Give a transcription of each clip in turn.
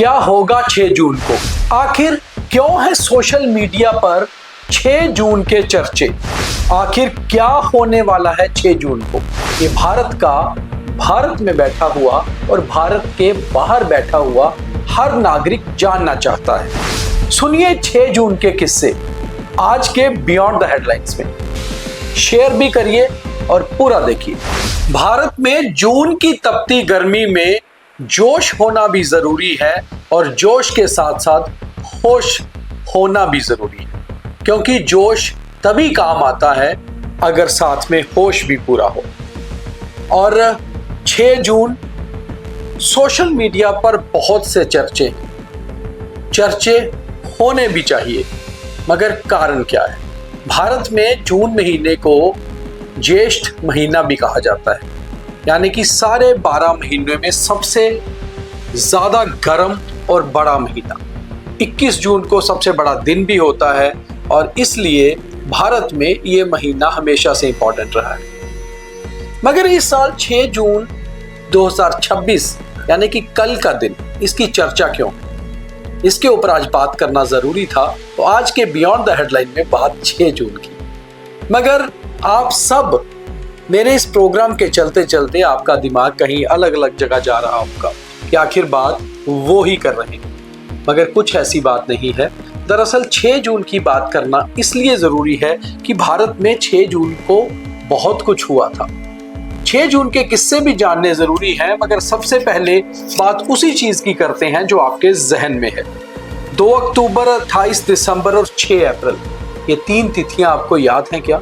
क्या होगा 6 जून को? आखिर क्यों है सोशल मीडिया पर 6 जून के चर्चे? आखिर क्या होने वाला है 6 जून को? ये भारत में बैठा हुआ और भारत के बाहर बैठा हुआ हर नागरिक जानना चाहता है। सुनिए 6 जून के किस्से आज के बियॉन्ड द हेडलाइंस में। शेयर भी करिए और पूरा देखिए। भारत में जून की तपती गर्मी में जोश होना भी जरूरी है और जोश के साथ साथ होश होना भी जरूरी है, क्योंकि जोश तभी काम आता है अगर साथ में होश भी पूरा हो। और 6 जून सोशल मीडिया पर बहुत से चर्चे होने भी चाहिए, मगर कारण क्या है? भारत में जून महीने को ज्येष्ठ महीना भी कहा जाता है, यानी कि सारे 12 महीनों में सबसे ज्यादा गर्म और बड़ा महीना। 21 जून को सबसे बड़ा दिन भी होता है और इसलिए भारत में ये महीना हमेशा से इंपॉर्टेंट रहा है। मगर इस साल 6 जून 2026 यानी कि कल का दिन, इसकी चर्चा क्यों? इसके ऊपर आज बात करना जरूरी था, तो आज के बियॉन्ड द हेडलाइन में बात 6 जून की। मगर आप सब मेरे इस प्रोग्राम के चलते चलते आपका दिमाग कहीं अलग अलग जगह जा रहा होगा कि आखिर बात वो ही कर रहे हैं, मगर कुछ ऐसी बात नहीं है। दरअसल 6 जून की बात करना इसलिए जरूरी है कि भारत में 6 जून को बहुत कुछ हुआ था। 6 जून के किस्से भी जानने जरूरी हैं, मगर सबसे पहले बात उसी चीज की करते हैं जो आपके जहन में है। 2 अक्टूबर, 28 दिसंबर और 6 अप्रैल, ये 3 तिथियां आपको याद हैं क्या?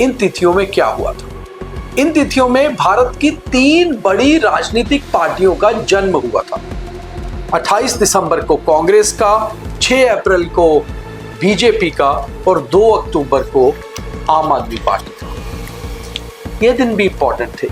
इन तिथियों में क्या हुआ था? इन तिथियों में भारत की 3 बड़ी राजनीतिक पार्टियों का जन्म हुआ था। 28 दिसंबर को कांग्रेस का, 6 अप्रैल को बीजेपी का और 2 अक्टूबर को आम आदमी पार्टी का। ये दिन भी इंपॉर्टेंट थे।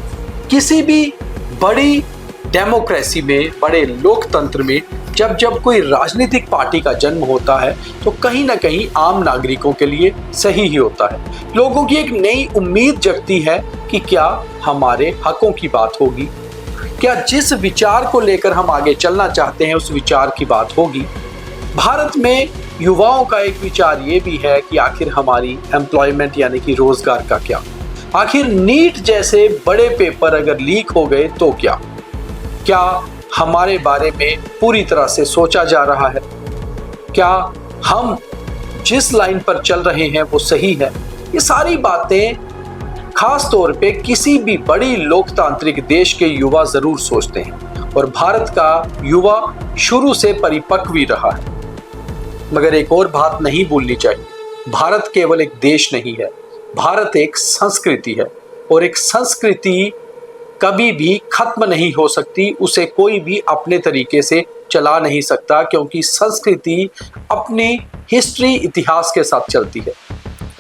किसी भी बड़ी डेमोक्रेसी में, बड़े लोकतंत्र में जब कोई राजनीतिक पार्टी का जन्म होता है तो कहीं ना कहीं आम नागरिकों के लिए सही ही होता है। लोगों की एक नई उम्मीद जगती है कि क्या हमारे हकों की बात होगी, क्या जिस विचार को लेकर हम आगे चलना चाहते हैं उस विचार की बात होगी। भारत में युवाओं का एक विचार ये भी है कि आखिर हमारी एम्प्लॉयमेंट यानी कि रोजगार का क्या? आखिर नीट जैसे बड़े पेपर अगर लीक हो गए तो क्या हमारे बारे में पूरी तरह से सोचा जा रहा है? क्या हम जिस लाइन पर चल रहे हैं वो सही है? ये सारी बातें खास तौर पे किसी भी बड़ी लोकतांत्रिक देश के युवा जरूर सोचते हैं, और भारत का युवा शुरू से परिपक्व भी रहा है। मगर एक और बात नहीं भूलनी चाहिए, भारत केवल एक देश नहीं है, भारत एक संस्कृति है, और एक संस्कृति कभी भी खत्म नहीं हो सकती। उसे कोई भी अपने तरीके से चला नहीं सकता, क्योंकि संस्कृति अपनी हिस्ट्री, इतिहास के साथ चलती है।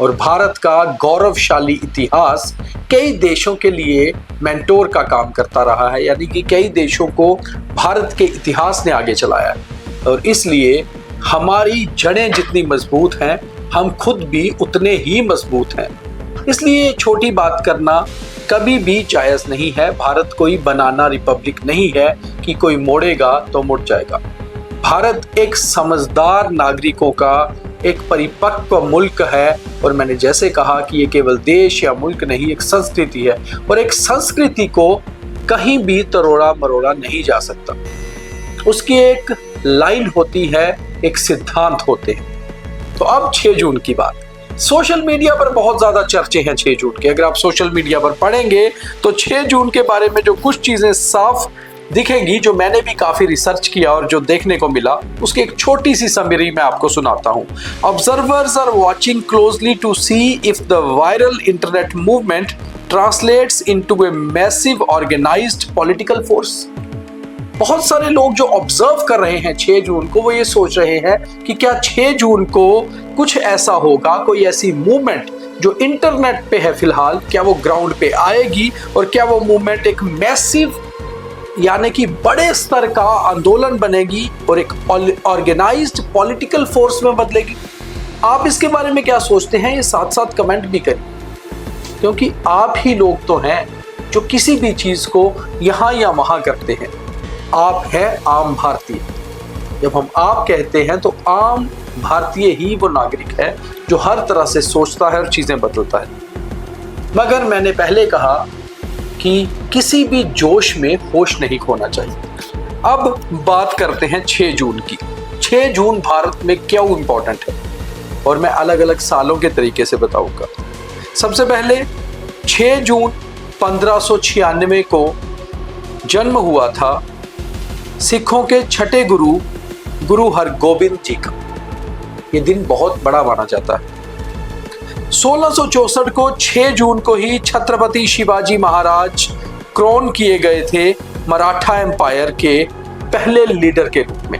और भारत का गौरवशाली इतिहास कई देशों के लिए मेंटोर का काम करता रहा है, यानी कि कई देशों को भारत के इतिहास ने आगे चलाया है। और इसलिए हमारी जड़ें जितनी मजबूत हैं, हम खुद भी उतने ही मजबूत हैं। इसलिए छोटी बात करना कभी भी जायज नहीं है। भारत कोई बनाना रिपब्लिक नहीं है कि कोई मोड़ेगा तो मुड़ जाएगा। भारत एक समझदार नागरिकों का एक परिपक्व मुल्क है, और मैंने जैसे कहा कि ये केवल देश या मुल्क नहीं, एक संस्कृति है, और एक संस्कृति को कहीं भी तरोड़ा मरोड़ा नहीं जा सकता। उसकी एक लाइन होती है, एक सिद्धांत होते हैं। तो अब 6 जून की बात। सोशल मीडिया पर बहुत ज्यादा चर्चे हैं 6 जून के। अगर आप सोशल मीडिया पर पढ़ेंगे तो 6 जून के बारे में जो कुछ चीजें साफ दिखेंगी, जो मैंने भी काफी रिसर्च किया और जो देखने को मिला, उसकी एक छोटी सी समरी मैं आपको सुनाता हूं। Observers are watching closely to see if the viral internet movement translates into a massive organised political force. बहुत सारे लोग जो ऑब्जर्व कर रहे हैं 6 जून को, वो ये सोच रहे हैं कि क्या 6 जून को कुछ ऐसा होगा, कोई ऐसी मूवमेंट जो इंटरनेट पे है फिलहाल, क्या वो ग्राउंड पे आएगी, और क्या वो मूवमेंट एक मैसिव यानी कि बड़े स्तर का आंदोलन बनेगी और एक ऑर्गेनाइज्ड पॉलिटिकल फोर्स में बदलेगी? आप इसके बारे में क्या सोचते हैं, ये साथ साथ कमेंट भी करिए, क्योंकि आप ही लोग तो हैं जो किसी भी चीज को यहां या वहां करते हैं। आप हैं आम भारतीय। जब हम आप कहते हैं तो आम भारतीय ही वो नागरिक है जो हर तरह से सोचता है और चीज़ें बदलता है। मगर मैंने पहले कहा कि किसी भी जोश में होश नहीं खोना चाहिए। अब बात करते हैं 6 जून की। 6 जून भारत में क्यों इम्पोर्टेंट है और मैं अलग अलग सालों के तरीके से बताऊंगा। सबसे पहले 6 जून 1596 को जन्म हुआ था सिखों के छठे गुरु गुरु हरगोबिंद जी का। ये दिन बहुत बड़ा माना जाता है। 1664 को 6 जून को ही छत्रपति शिवाजी महाराज क्राउन किए गए थे मराठा एम्पायर के पहले लीडर के रूप में।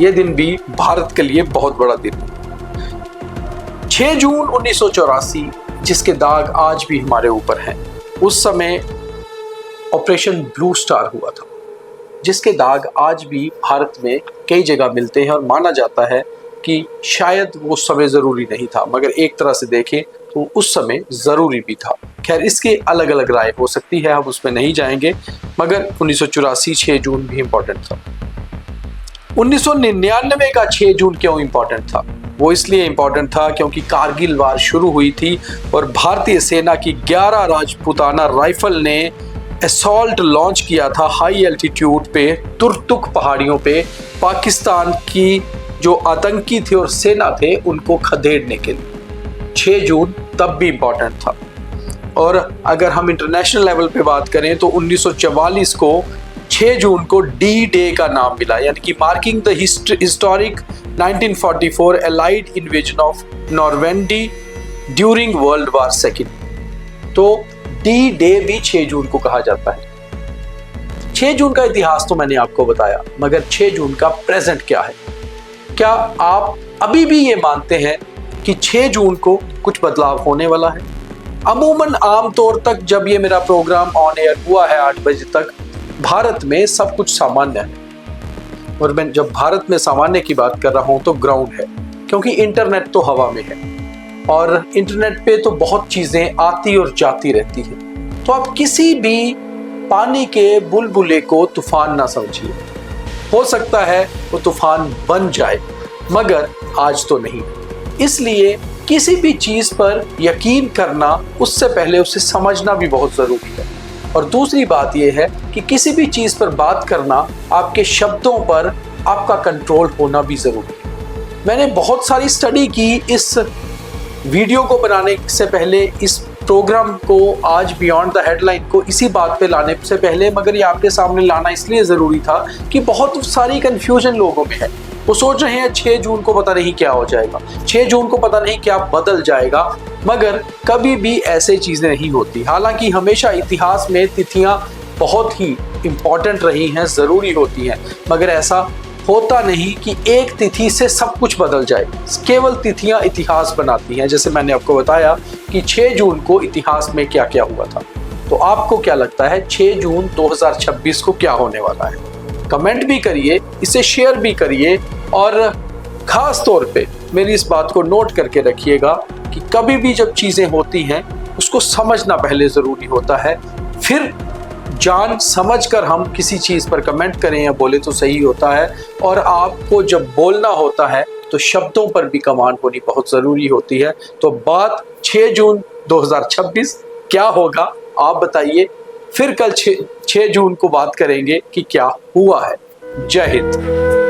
यह दिन भी भारत के लिए बहुत बड़ा दिन है। 6 जून 1984 जिसके दाग आज भी हमारे ऊपर हैं, उस समय ऑपरेशन ब्लू स्टार हुआ था, जिसके दाग आज भी भारत में कई जगह मिलते हैं और माना जाता है कि शायद वो समय ज़रूरी नहीं था, मगर एक तरह से देखें तो उस समय ज़रूरी भी था। खैर, इसके अलग अलग राय हो सकती है, हम उसमें नहीं जाएंगे, मगर 1984 6 जून भी इम्पोर्टेंट था। 1999 का 6 जून क्यों इम्पोर्टेंट था? वो इसलिए इम्पोर्टेंट था क्योंकि कारगिल वार शुरू हुई थी और भारतीय सेना की 11 राजपूताना राइफल ने असॉल्ट लॉन्च किया था हाई एल्टीट्यूड पे, तुर्तुक पहाड़ियों पे, पाकिस्तान की जो आतंकी थे और सेना थे उनको खदेड़ने के लिए। 6 जून तब भी इम्पोर्टेंट था। और अगर हम इंटरनेशनल लेवल पे बात करें तो 1944 को 6 जून को डी डे का नाम मिला, यानी कि marking the historic 1944 allied invasion of Normandy during world war second. तो डी डे भी 6 जून को कहा जाता है। 6 जून का इतिहास तो मैंने आपको बताया, मगर 6 जून का प्रेजेंट क्या है? क्या आप अभी भी ये मानते हैं कि 6 जून को कुछ बदलाव होने वाला है? अमूमन आमतौर तक जब ये मेरा प्रोग्राम ऑन एयर हुआ है 8 बजे तक, भारत में सब कुछ सामान्य है। और मैं जब भारत में सामान्य की बात कर रहा हूं तो ग्राउंड है, क्योंकि इंटरनेट तो हवा में है और इंटरनेट पे तो बहुत चीजें आती और जाती रहती है। तो आप किसी भी पानी के बुलबुले को तूफान ना समझिए। हो सकता है वो तूफान बन जाए, मगर आज तो नहीं। इसलिए किसी भी चीज पर यकीन करना, उससे पहले उसे समझना भी बहुत जरूरी है। और दूसरी बात यह है कि किसी भी चीज पर बात करना, आपके शब्दों पर आपका कंट्रोल होना भी जरूरी है। मैंने बहुत सारी स्टडी की इस वीडियो को बनाने से पहले, इस प्रोग्राम को आज बियॉन्ड द हेडलाइन को इसी बात पे लाने से पहले, मगर ये आपके सामने लाना इसलिए ज़रूरी था कि बहुत सारी कंफ्यूजन लोगों में है। वो सोच रहे हैं 6 जून को पता नहीं क्या हो जाएगा, 6 जून को पता नहीं क्या बदल जाएगा, मगर कभी भी ऐसे चीज़ें नहीं होती। हालांकि हमेशा इतिहास में तिथियां बहुत ही इम्पॉर्टेंट रही हैं, ज़रूरी होती हैं, मगर ऐसा होता नहीं कि एक तिथि से सब कुछ बदल जाए। केवल तिथियां इतिहास बनाती हैं। जैसे मैंने आपको बताया कि 6 जून को इतिहास में क्या क्या हुआ था। तो आपको क्या लगता है 6 जून 2026 को क्या होने वाला है? कमेंट भी करिए, इसे शेयर भी करिए और ख़ास तौर पे मेरी इस बात को नोट करके रखिएगा कि कभी भी जब चीज़ें होती हैं उसको समझना पहले ज़रूरी होता है, फिर जान समझ कर हम किसी चीज़ पर कमेंट करें या बोले तो सही होता है। और आपको जब बोलना होता है तो शब्दों पर भी कमांड होनी बहुत ज़रूरी होती है। तो बात 6 जून 2026 क्या होगा आप बताइए। फिर कल 6 जून को बात करेंगे कि क्या हुआ है। जय हिंद।